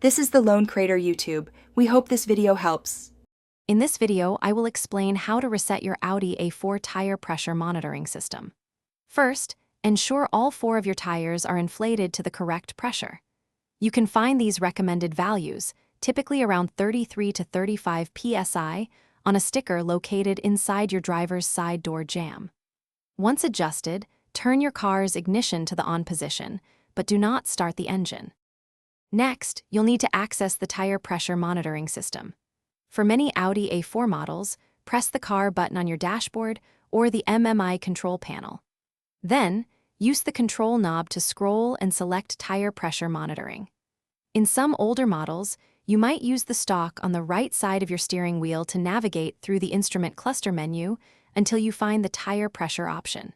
This is the Lone Crater YouTube. We hope this video helps. In this video, I will explain how to reset your Audi A4 tire pressure monitoring system. First, ensure all 4 of your tires are inflated to the correct pressure. You can find these recommended values, typically around 33 to 35 psi, on a sticker located inside your driver's side door jamb. Once adjusted, turn your car's ignition to the on position, but do not start the engine. Next, you'll need to access the tire pressure monitoring system. For many Audi A4 models, press the car button on your dashboard or the MMI control panel. Then, use the control knob to scroll and select tire pressure monitoring. In some older models, you might use the stalk on the right side of your steering wheel to navigate through the instrument cluster menu until you find the tire pressure option.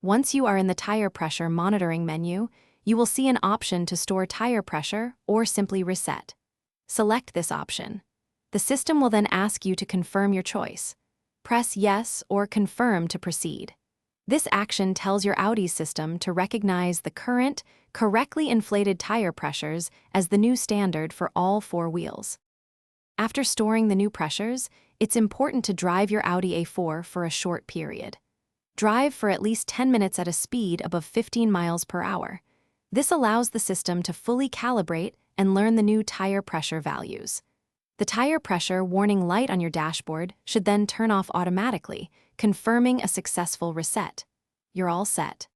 Once you are in the tire pressure monitoring menu, you will see an option to store tire pressure or simply reset. Select this option. The system will then ask you to confirm your choice. Press yes or confirm to proceed. This action tells your Audi system to recognize the current, correctly inflated tire pressures as the new standard for all 4 wheels. After storing the new pressures, it's important to drive your Audi A4 for a short period. Drive for at least 10 minutes at a speed above 15 miles per hour. This allows the system to fully calibrate and learn the new tire pressure values. The tire pressure warning light on your dashboard should then turn off automatically, confirming a successful reset. You're all set.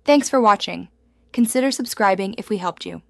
Thanks for watching. Consider subscribing if we helped you.